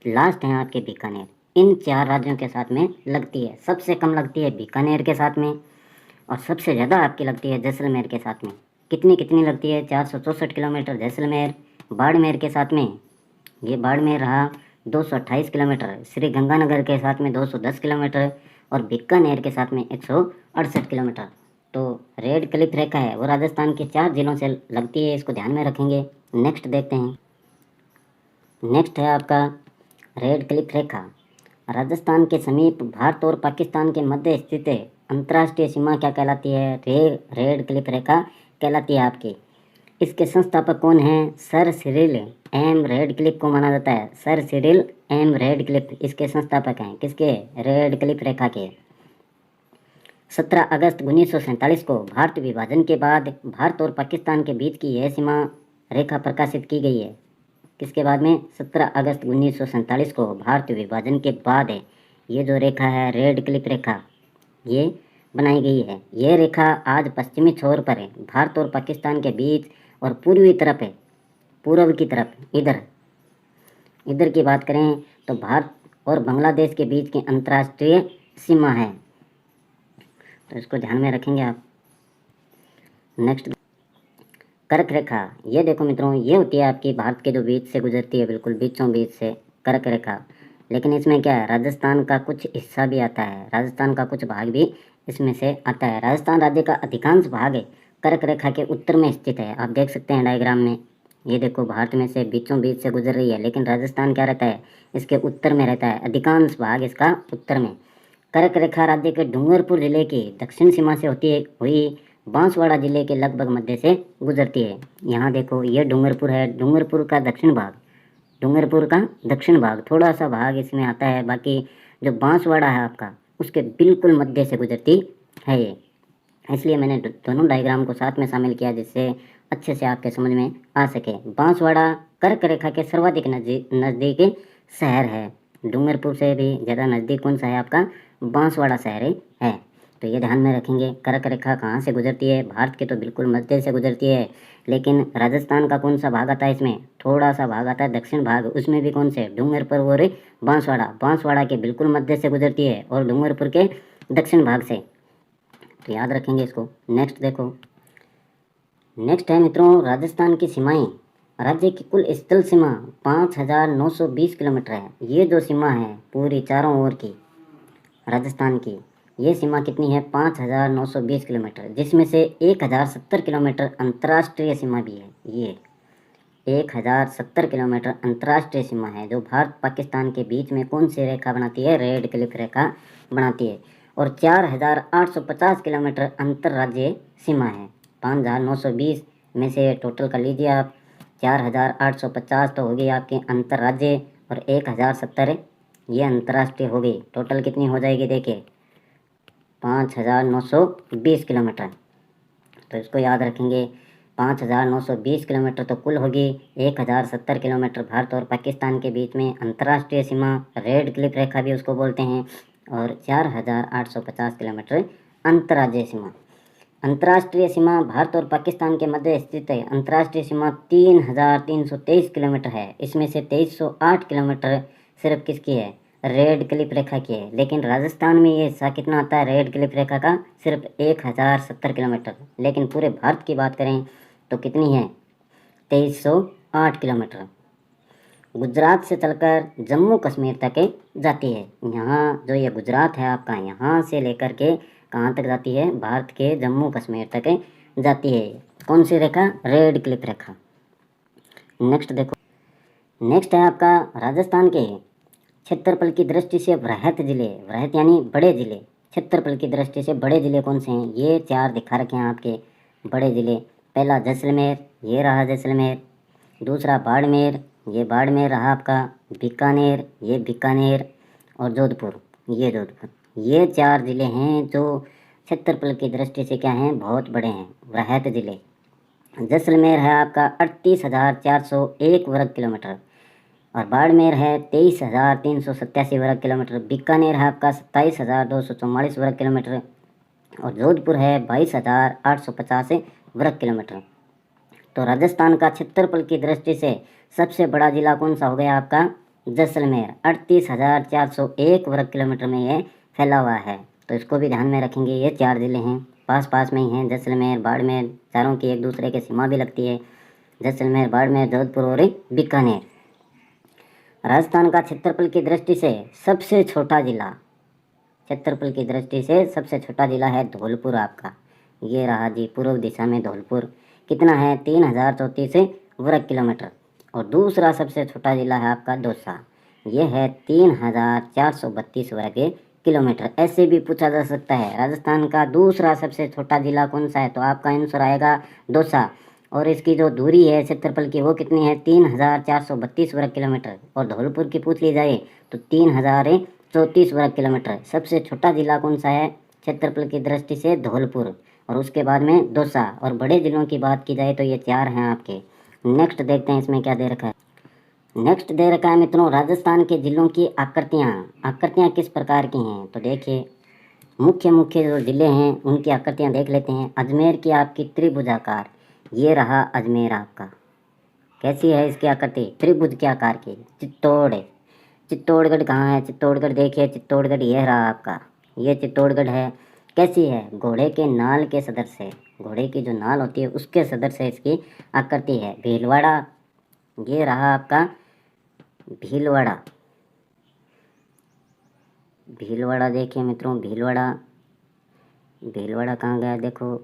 लास्ट है आपके बीकानेर। इन 4 राज्यों के साथ में लगती है। सबसे कम लगती है बीकानेर के साथ में और सबसे ज़्यादा आपकी लगती है जैसलमेर के साथ में। कितनी लगती है? 464 किलोमीटर जैसलमेर। बाड़मेर के साथ में, ये बाड़मेर रहा 228 किलोमीटर। श्री गंगानगर के साथ में 210 किलोमीटर और बीकानेर के साथ में 168 किलोमीटर। तो रेड क्लिफ रेखा है वो राजस्थान के 4 जिलों से लगती है, इसको ध्यान में रखेंगे। नेक्स्ट देखते हैं। नेक्स्ट है आपका रेड क्लिफ रेखा, राजस्थान के समीप भारत और पाकिस्तान के मध्य स्थित है। अंतर्राष्ट्रीय सीमा क्या कहलाती है? रेड क्लिफ रेखा कहलाती है आपकी। इसके संस्थापक कौन हैं? सर सिरिल एम रेडक्लिफ को माना जाता है। सर सिरिल एम रेडक्लिफ इसके संस्थापक हैं। किसके? रेड क्लिफ रेखा के। 17 अगस्त 1947 को भारत विभाजन के बाद भारत और पाकिस्तान के बीच की यह सीमा रेखा प्रकाशित की गई है। किसके बाद में? 17 अगस्त 1947 को भारत विभाजन के बाद है ये जो रेखा है रेड क्लिफ रेखा, ये बनाई गई है। ये रेखा आज पश्चिमी छोर पर है, भारत और पाकिस्तान के बीच, और पूर्वी तरफ है, पूर्व की तरफ इधर की बात करें तो भारत और बांग्लादेश के बीच की अंतर्राष्ट्रीय सीमा है। तो इसको ध्यान में रखेंगे आप। नेक्स्ट कर्क रेखा, ये देखो मित्रों, ये होती है आपकी भारत के जो बीच से गुजरती है, बिल्कुल बीचों बीच से कर्क रेखा। लेकिन इसमें क्या है, राजस्थान का कुछ हिस्सा भी आता है, राजस्थान का कुछ भाग भी इसमें से आता है। राजस्थान राज्य का अधिकांश भाग कर्क रेखा के उत्तर में स्थित है। आप देख सकते हैं डायग्राम में, ये देखो भारत में से बीचों बीच से गुजर रही है, लेकिन राजस्थान क्या रहता है? इसके उत्तर में रहता है, अधिकांश भाग इसका उत्तर में। कर्क रेखा राज्य के डूंगरपुर जिले की दक्षिण सीमा से होती हुई बांसवाड़ा जिले के लगभग मध्य से गुजरती है। यहाँ देखो ये डूंगरपुर है, डूंगरपुर का दक्षिण भाग, थोड़ा सा भाग इसमें आता है, बाकी जो बांसवाड़ा है आपका उसके बिल्कुल मध्य से गुजरती है ये। इसलिए मैंने दोनों डायग्राम को साथ में शामिल किया जिससे अच्छे से आपके समझ में आ सके। बांसवाड़ा कर्क रेखा के सर्वाधिक नज़दीकी शहर है। डूंगरपुर से भी ज़्यादा नज़दीक कौन सा है आपका? बांसवाड़ा शहर है। तो ये ध्यान में रखेंगे। कर्क रेखा कहाँ से गुजरती है? भारत के तो बिल्कुल मध्य से गुजरती है, लेकिन राजस्थान का कौन सा भाग आता है? इसमें थोड़ा सा भाग आता है दक्षिण भाग, उसमें भी कौन से? डूंगरपुर और बांसवाड़ा के बिल्कुल मध्य से गुजरती है और डूंगरपुर के दक्षिण भाग से। तो याद रखेंगे इसको। नेक्स्ट देखो, नेक्स्ट है मित्रों राजस्थान की सीमाएं। राज्य की कुल स्थल सीमा 5920 किलोमीटर है। ये जो सीमा है पूरी चारों ओर की राजस्थान की, ये सीमा कितनी है 5,920 किलोमीटर, जिसमें से 1,070 किलोमीटर अंतर्राष्ट्रीय सीमा भी है। ये 1,070 किलोमीटर अंतर्राष्ट्रीय सीमा है जो भारत पाकिस्तान के बीच में कौन सी रेखा बनाती है, रेड क्लिफ रेखा बनाती है। और 4,850 किलोमीटर अंतर्राज्यीय सीमा है। 5,920 में से टोटल कर लीजिए आप, 4,850 तो हो गई आपकी अंतर्राज्यीय और 1,070 ये अंतर्राष्ट्रीय हो गई। टोटल कितनी हो जाएगी देखिए 5,920 किलोमीटर। तो इसको याद रखेंगे, 5,920 किलोमीटर तो कुल होगी। 1,070 किलोमीटर भारत और पाकिस्तान के बीच में अंतर्राष्ट्रीय सीमा, रेड क्लिफ रेखा भी उसको बोलते हैं, और 4,850 किलोमीटर अंतर्राज्यीय सीमा। अंतर्राष्ट्रीय सीमा भारत और पाकिस्तान के मध्य स्थित है। अंतर्राष्ट्रीय सीमा 3,323 किलोमीटर है। इसमें से 2,308 किलोमीटर सिर्फ किसकी है, रेड क्लिफ रेखा की है। लेकिन राजस्थान में ये हिस्सा कितना आता है रेड क्लिफ रेखा का, सिर्फ 1,070 किलोमीटर। लेकिन पूरे भारत की बात करें तो कितनी है 2,308 किलोमीटर। गुजरात से चलकर जम्मू कश्मीर तक जाती है। यहाँ जो ये गुजरात है आपका, यहाँ से लेकर के कहाँ तक जाती है, भारत के जम्मू कश्मीर तक जाती है। कौन सी रेखा, रेड क्लिफ रेखा। नेक्स्ट देखो, नेक्स्ट है आपका राजस्थान के क्षेत्रफल की दृष्टि से वृहत जिले, वृहत यानी बड़े जिले, क्षेत्रफल की दृष्टि से बड़े जिले कौन से हैं, ये 4 दिखा रखे हैं आपके बड़े जिले। पहला जैसलमेर, ये रहा जैसलमेर। दूसरा बाड़मेर, ये बाड़मेर रहा आपका। बीकानेर, ये बीकानेर। और जोधपुर, ये जोधपुर। ये 4 जिले हैं जो क्षेत्रफल की दृष्टि से क्या हैं, बहुत बड़े हैं, वृहत जिले। जैसलमेर है आपका 38,401 वर्ग किलोमीटर, और बाड़मेर है 23,387 वर्ग किलोमीटर। बीकानेर है आपका 27,244 वर्ग किलोमीटर, और जोधपुर है 22,850 वर्ग किलोमीटर। तो राजस्थान का क्षेत्रफल की दृष्टि से सबसे बड़ा जिला कौन सा हो गया आपका, जैसलमेर। 38,401 वर्ग किलोमीटर में ये फैला हुआ है। तो इसको भी ध्यान में रखेंगे, ये 4 जिले हैं, पास पास में ही हैं, जैसलमेर बाड़मेर, चारों की एक दूसरे के सीमा भी लगती है। जैसलमेर, बाड़मेर, जोधपुर और बीकानेर। राजस्थान का क्षेत्रफल की दृष्टि से सबसे छोटा जिला, क्षेत्रफल की दृष्टि से सबसे छोटा जिला है धौलपुर आपका। ये रहा जी पूर्व दिशा में धौलपुर। कितना है 3,034 वर्ग किलोमीटर। और दूसरा सबसे छोटा जिला है आपका दौसा, ये है 3,432 वर्ग किलोमीटर। ऐसे भी पूछा जा सकता है राजस्थान का दूसरा सबसे छोटा जिला कौन सा है, तो आपका आंसर आएगा दौसा। और इसकी जो दूरी है क्षेत्रफल की वो कितनी है 3,432 वर्ग किलोमीटर। और धौलपुर की पूछ ली जाए तो 3,034 वर्ग किलोमीटर। सबसे छोटा जिला कौन सा है क्षेत्रफल की दृष्टि से, धौलपुर, और उसके बाद में दौसा। और बड़े जिलों की बात की जाए तो ये 4 हैं आपके। नेक्स्ट देखते हैं इसमें क्या दे रखा है। नेक्स्ट दे रखा है मित्रों राजस्थान के जिलों की आकृतियाँ। आकृतियाँ किस प्रकार की हैं, तो देखिए मुख्य मुख्य जो जिले हैं उनकी आकृतियाँ देख लेते हैं। अजमेर की आपकी त्रिभुजाकार, ये रहा अजमेर आपका। कैसी है इसकी आकृति, त्रिभुज के आकार की। चित्तौड़, चित्तौड़गढ़ कहाँ है, चित्तौड़गढ़ देखिए, चित्तौड़गढ़ ये रहा आपका, ये चित्तौड़गढ़ है। कैसी है, घोड़े के नाल के सदृश है, घोड़े की जो नाल होती है उसके सदृश है इसकी आकृति है। भीलवाड़ा, ये रहा आपका भीलवाड़ा। भीलवाड़ा देखिए मित्रों, भीलवाड़ा, भीलवाड़ा कहाँ गया देखो,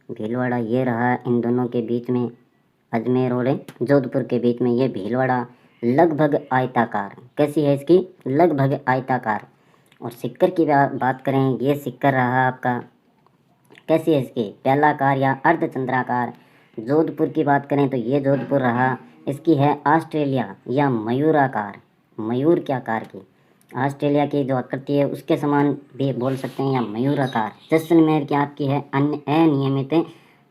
भीलवाड़ा ये रहा इन दोनों के बीच में, अजमेर और जोधपुर के बीच में ये भीलवाड़ा। लगभग आयताकार, कैसी है इसकी, लगभग आयताकार। और सिक्कर की बात करें, ये सिक्कर रहा आपका, कैसी है इसकी, प्यालाकार या अर्धचंद्राकार। जोधपुर की बात करें तो ये जोधपुर रहा, इसकी है ऑस्ट्रेलिया या मयूराकार, मयूर के आकार की। ऑस्ट्रेलिया की जो आकृति है उसके समान भी बोल सकते हैं, या मयूराकार। जैसलमेर की आपकी है अनियमित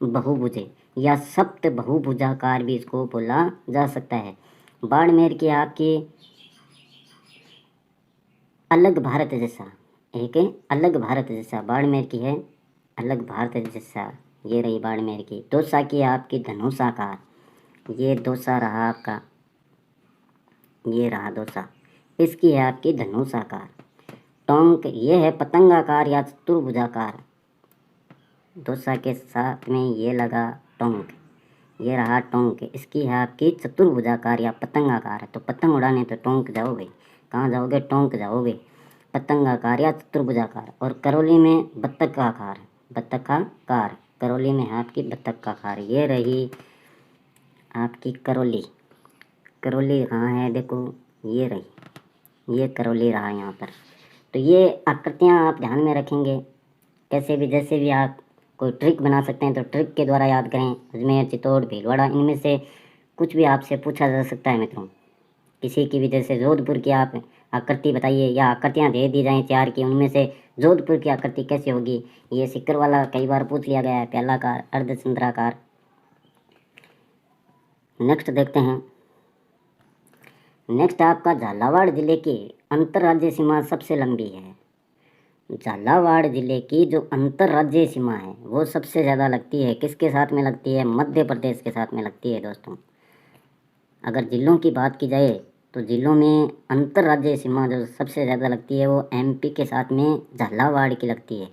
बहुभुजे या सप्त बहुभुजाकार भी इसको बोला जा सकता है। बाड़मेर की आपकी अलग भारत जैसा, एक अलग भारत जैसा, बाड़मेर की है अलग भारत जैसा, ये रही बाड़मेर की। दौसा की आपकी धनुषाकार, ये दौसा रहा आपका, ये रहा दौसा, इसकी है आपकी धनुषाकार। टोंक, ये है पतंगाकार या चतुर्भुजाकार, दौसा के साथ में ये लगा टोंक, ये रहा टोंक, इसकी है आपकी चतुर्भुजाकार या पतंगाकार। तो पतंग उड़ाने तो टोंक जाओगे, कहाँ जाओगे, टोंक जाओगे। पतंगाकार या चतुर्भुजाकार, और करौली में बत्तख का आकार, बत्तख का कार, करौली में है आपकी बत्तख का आकार। ये रही आपकी करौली। करौली कहाँ है, देखो ये रही, ये करौली रहा यहाँ पर। तो ये आकृतियाँ आप ध्यान में रखेंगे, कैसे भी जैसे भी आप कोई ट्रिक बना सकते हैं तो ट्रिक के द्वारा याद करें। अजमेर, चित्तौड़, भीलवाड़ा, इनमें से कुछ भी आपसे पूछा जा सकता है मित्रों। किसी की भी, जैसे जोधपुर की आप आकृति बताइए, या आकृतियाँ दे दी जाएँ 4 की, उनमें से जोधपुर की आकृति कैसे होगी, ये सिक्कर वाला कई बार पूछ लिया गया है, प्यालाकार, अर्धचंद्राकार। नेक्स्ट देखते हैं। नेक्स्ट आपका झालावाड़ जिले की अंतर्राज्यीय सीमा सबसे लंबी है। झालावाड़ जिले की जो अंतर्राज्यीय सीमा है वो सबसे ज़्यादा लगती है, किसके साथ में लगती है, मध्य प्रदेश के साथ में लगती है दोस्तों। अगर जिलों की बात की जाए तो जिलों में अंतर्राज्यीय सीमा जो सबसे ज़्यादा लगती है वो एमपी के साथ में झालावाड़ की लगती है,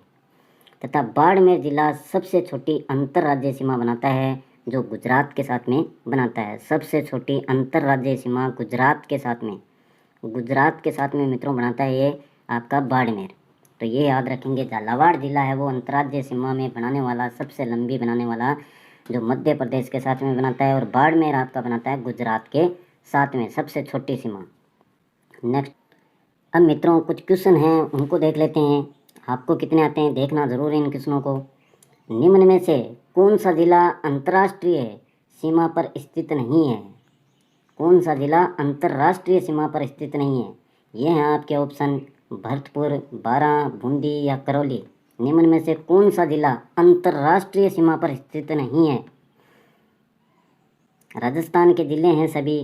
तथा बाड़मेर जिला सबसे छोटी अंतर्राज्यीय सीमा बनाता है, जो गुजरात के साथ में बनाता है। सबसे छोटी अंतर्राज्यीय सीमा गुजरात के साथ में, गुजरात के साथ में मित्रों बनाता है ये आपका बाड़मेर। तो ये याद रखेंगे, झालावाड़ जिला है वो अंतर्राज्यीय सीमा में बनाने वाला, सबसे लंबी बनाने वाला, जो मध्य प्रदेश के साथ में बनाता है, और बाड़मेर आपका बनाता है गुजरात के साथ में, सबसे छोटी सीमा। नेक्स्ट, अब मित्रों कुछ क्वेश्चन हैं उनको देख लेते हैं। आपको कितने आते हैं देखना ज़रूर इन क्वेश्चनों को। निम्न में से कौन सा जिला अंतर्राष्ट्रीय सीमा पर स्थित नहीं है, कौन सा जिला अंतर्राष्ट्रीय सीमा पर स्थित नहीं है। ये हैं आपके ऑप्शन, भरतपुर, बारां, बूंदी या करौली। निम्न में से कौन सा जिला अंतर्राष्ट्रीय सीमा पर स्थित नहीं है। राजस्थान के जिले हैं सभी,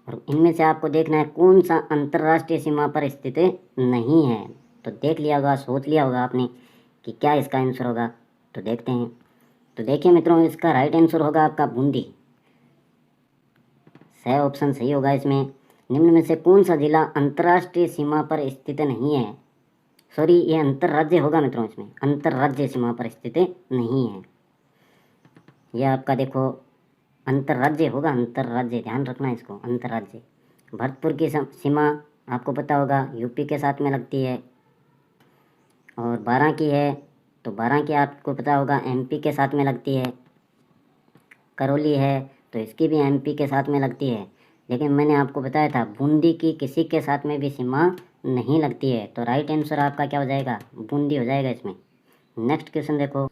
और इनमें से आपको देखना है कौन सा अंतर्राष्ट्रीय सीमा पर स्थित नहीं है। तो देख लिया होगा, सोच लिया होगा आपने कि क्या इसका आंसर होगा। तो देखते हैं। तो देखिए मित्रों, इसका राइट आंसर होगा आपका बूंदी। सही ऑप्शन सही होगा इसमें। निम्न में से कौन सा जिला अंतर्राष्ट्रीय सीमा पर स्थित नहीं है, सॉरी ये अंतर्राज्य होगा मित्रों, इसमें अंतर्राज्य सीमा पर स्थित नहीं है। यह आपका देखो अंतर्राज्य होगा, अंतर्राज्य, ध्यान रखना इसको, अंतर्राज्य। भरतपुर की सीमा आपको पता होगा यूपी के साथ में लगती है, और बारां की है तो बारां की आपको पता होगा एमपी के साथ में लगती है। करौली है तो इसकी भी एमपी के साथ में लगती है, लेकिन मैंने आपको बताया था बूंदी की किसी के साथ में भी सीमा नहीं लगती है। तो राइट आंसर आपका क्या हो जाएगा, बूंदी हो जाएगा इसमें। नेक्स्ट क्वेश्चन देखो।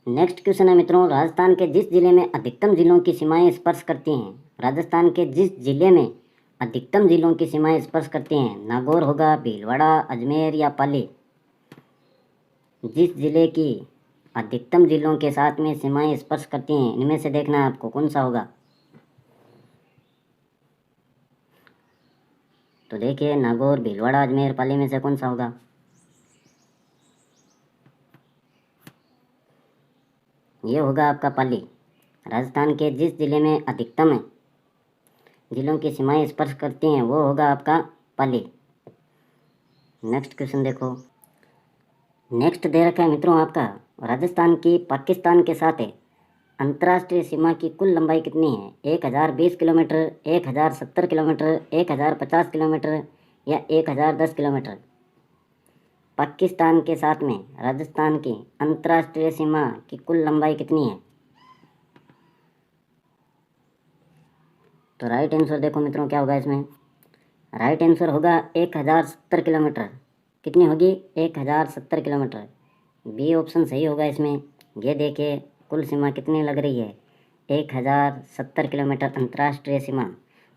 नेक्स्ट क्वेश्चन है मित्रों, राजस्थान के जिस जिले में अधिकतम जिलों की सीमाएं स्पर्श करती हैं, राजस्थान के जिस जिले में अधिकतम जिलों की सीमाएं स्पर्श करती हैं, नागौर होगा, भीलवाड़ा, अजमेर या पाली। जिस जिले की अधिकतम जिलों के साथ में सीमाएं स्पर्श करती हैं, इनमें से देखना है आपको कौन सा होगा। तो देखिए नागौर, भीलवाड़ा, अजमेर, पाली में से कौन सा होगा। ये होगा आपका पाली। राजस्थान के जिस जिले में अधिकतम जिलों की सीमाएं स्पर्श करती हैं वो होगा आपका पाली। नेक्स्ट क्वेश्चन देखो। नेक्स्ट दे रखा है मित्रों आपका, राजस्थान की पाकिस्तान के साथ अंतर्राष्ट्रीय सीमा की कुल लंबाई कितनी है। 1020 किलोमीटर, 1070 किलोमीटर, 1050 किलोमीटर या 1010 किलोमीटर। पाकिस्तान के साथ में राजस्थान की अंतर्राष्ट्रीय सीमा की कुल लंबाई कितनी है। तो राइट आंसर देखो मित्रों क्या होगा इसमें। राइट आंसर होगा 1070 किलोमीटर। कितनी होगी, 1070 किलोमीटर। बी ऑप्शन सही होगा इसमें। ये देखिए कुल सीमा कितनी लग रही है, 1070 किलोमीटर अंतर्राष्ट्रीय सीमा।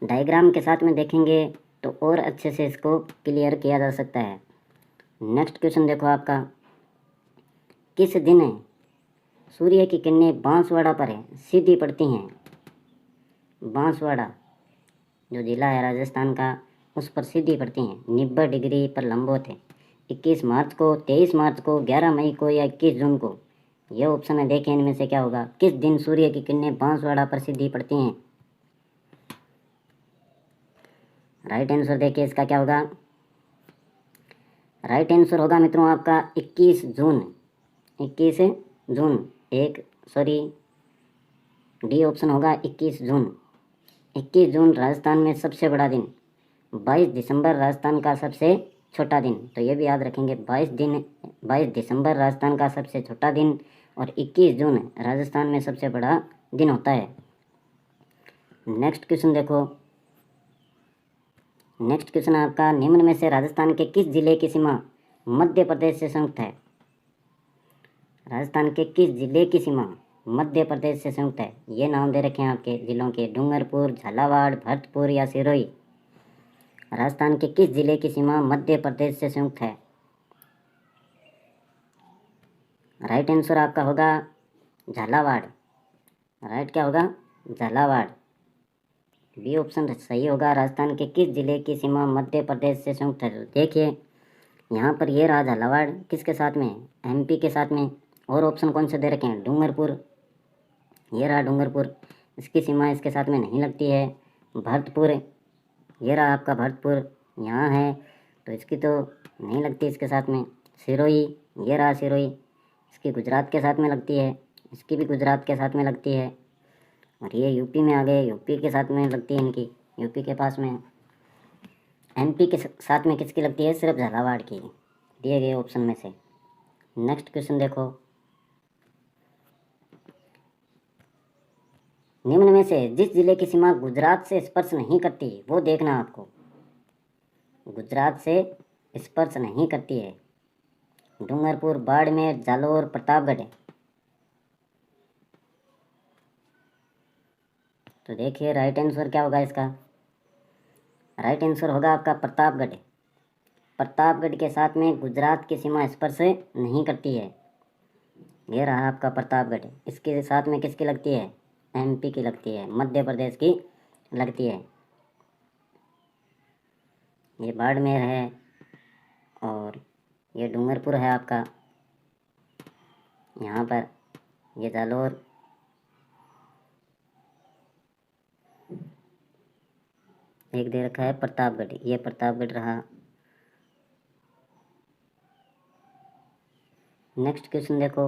डायग्राम के साथ में देखेंगे तो और अच्छे से इसको क्लियर किया जा सकता है। नेक्स्ट क्वेश्चन देखो आपका, किस दिन सूर्य की किरणें बांसवाड़ा पर सीधी पड़ती हैं। बांसवाड़ा जो जिला है राजस्थान का, उस पर सीधी पड़ती हैं, 90 डिग्री पर लंबवत है। 21 मार्च को, 23 मार्च को, 11 मई को या 21 जून को। यह ऑप्शन है, देखें इनमें से क्या होगा। किस दिन सूर्य की किरणें बांसवाड़ा पर सीधी पड़ती हैं। राइट आंसर देखिए इसका क्या होगा। राइट आंसर होगा मित्रों आपका 21 जून। 21 जून, डी ऑप्शन होगा 21 जून। 21 जून राजस्थान में सबसे बड़ा दिन। 22 दिसंबर राजस्थान का सबसे छोटा दिन, तो ये भी याद रखेंगे। 22 दिसंबर राजस्थान का सबसे छोटा दिन और 21 जून राजस्थान में सबसे बड़ा दिन होता है। नेक्स्ट क्वेश्चन देखो। नेक्स्ट क्वेश्चन आपका, निम्न में से राजस्थान के किस जिले की सीमा मध्य प्रदेश से संयुक्त है? राजस्थान के किस जिले की सीमा मध्य प्रदेश से संयुक्त है? ये नाम दे रखे हैं आपके जिलों के, डूंगरपुर, झालावाड़, भरतपुर या सिरोही। राजस्थान के किस जिले की सीमा मध्य प्रदेश से संयुक्त है? राइट आंसर आपका होगा झालावाड़। राइट क्या होगा? झालावाड़। बी ऑप्शन सही होगा। राजस्थान के किस जिले की सीमा मध्य प्रदेश से संयुक्त है? तो देखिए यहाँ पर ये रहा झालावाड़, किसके साथ में? एमपी के साथ में। और ऑप्शन कौन से दे रखे हैं? डूंगरपुर, ये रहा डूंगरपुर, इसकी सीमा इसके साथ में नहीं लगती है। भरतपुर, ये रहा आपका भरतपुर, यहाँ है तो इसकी तो नहीं लगती इसके साथ में। सिरोही, ये रहा सिरोही, इसकी गुजरात के साथ में लगती है, इसकी भी गुजरात के साथ में लगती है। और ये यूपी में आ गए, यूपी के साथ में लगती है इनकी, यूपी के पास में। एमपी के साथ में किसकी लगती है? सिर्फ झालावाड़ की, दिए गए ऑप्शन में से। नेक्स्ट क्वेश्चन देखो। निम्न में से जिस जिले की सीमा गुजरात से स्पर्श नहीं करती वो देखना आपको। गुजरात से स्पर्श नहीं करती है। डूंगरपुर, बाड़मेर, जालोर, प्रतापगढ़। तो देखिए राइट आंसर क्या होगा इसका? राइट आंसर होगा आपका प्रतापगढ़। प्रतापगढ़ के साथ में गुजरात की सीमा स्पर्श नहीं करती है। ये रहा आपका प्रतापगढ़, इसके साथ में किसकी लगती है? एमपी की लगती है, मध्य प्रदेश की लगती है। ये बाड़मेर है और ये डूंगरपुर है आपका, यहाँ पर ये जालोर, एक दे रखा है प्रतापगढ़, ये प्रतापगढ़ रहा। नेक्स्ट क्वेश्चन देखो।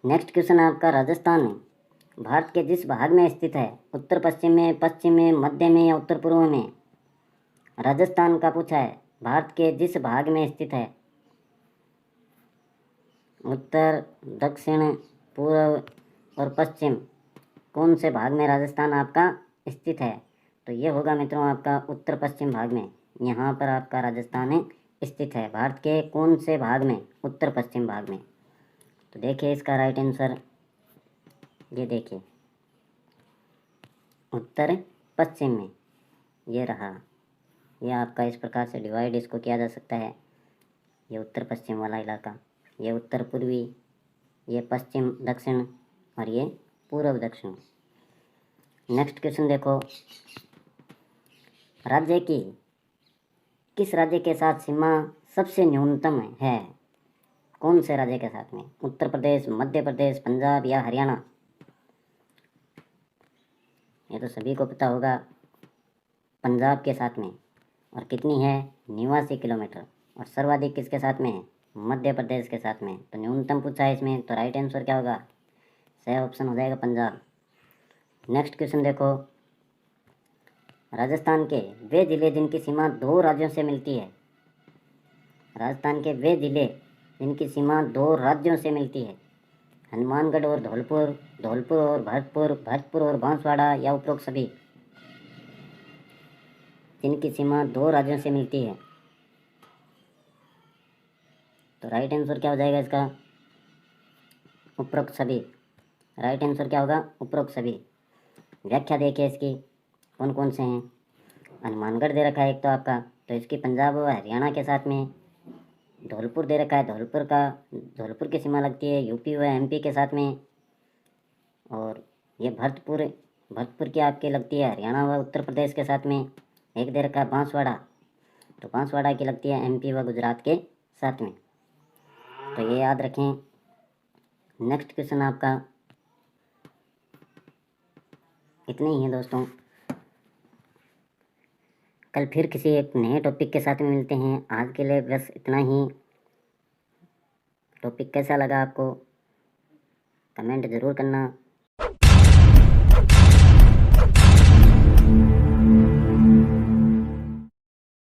नेक्स्ट क्वेश्चन आपका, राजस्थान भारत के जिस भाग में स्थित है, उत्तर पश्चिम में, पश्चिम में, मध्य में या उत्तर पूर्व में? राजस्थान का पूछा है, भारत के जिस भाग में स्थित है, उत्तर, दक्षिण, पूर्व और पश्चिम, कौन से भाग में राजस्थान आपका स्थित है? तो ये होगा मित्रों आपका उत्तर पश्चिम भाग में। यहाँ पर आपका राजस्थान स्थित है, भारत के कौन से भाग में? उत्तर पश्चिम भाग में। तो देखिए इसका राइट आंसर, ये देखिए उत्तर पश्चिम में, ये रहा। ये आपका इस प्रकार से डिवाइड इसको किया जा सकता है। ये उत्तर पश्चिम वाला इलाका, ये उत्तर पूर्वी, ये पश्चिम दक्षिण और ये पूर्व दक्षिण। नेक्स्ट क्वेश्चन देखो। राज्य की किस राज्य के साथ सीमा सबसे न्यूनतम है? कौन से राज्य के साथ में? उत्तर प्रदेश, मध्य प्रदेश, पंजाब या हरियाणा? ये तो सभी को पता होगा, पंजाब के साथ में। और कितनी है? 89 किलोमीटर। और सर्वाधिक किसके साथ में है? मध्य प्रदेश के साथ में। तो न्यूनतम पूछा है इसमें, तो राइट आंसर क्या होगा? सही ऑप्शन हो जाएगा पंजाब। नेक्स्ट क्वेश्चन देखो। राजस्थान के वे जिले जिनकी सीमा 2 राज्यों से मिलती है। राजस्थान के वे जिले जिनकी सीमा 2 राज्यों से मिलती है। हनुमानगढ़ और धौलपुर, धौलपुर और भरतपुर, भरतपुर और बांसवाड़ा या उपरोक्त सभी? जिनकी सीमा 2 राज्यों से मिलती है। तो राइट आंसर क्या हो जाएगा इसका? उपरोक्त सभी। राइट आंसर क्या होगा? उपरोक्त सभी। व्याख्या देखिए इसकी, कौन कौन से हैं। हनुमानगढ़ दे रखा है एक तो आपका, तो इसकी पंजाब व हरियाणा के साथ में। धौलपुर दे रखा है, धौलपुर की सीमा लगती है यूपी व एमपी के साथ में। और ये भरतपुर की आपकी लगती है हरियाणा व उत्तर प्रदेश के साथ में। एक दे रखा है बांसवाड़ा, तो बांसवाड़ा की लगती है एमपी व गुजरात के साथ में। तो ये याद रखें। नेक्स्ट क्वेश्चन आपका, इतने ही है दोस्तों। कल फिर किसी एक नए टॉपिक के साथ में मिलते हैं। आज के लिए बस इतना ही। टॉपिक कैसा लगा आपको कमेंट ज़रूर करना।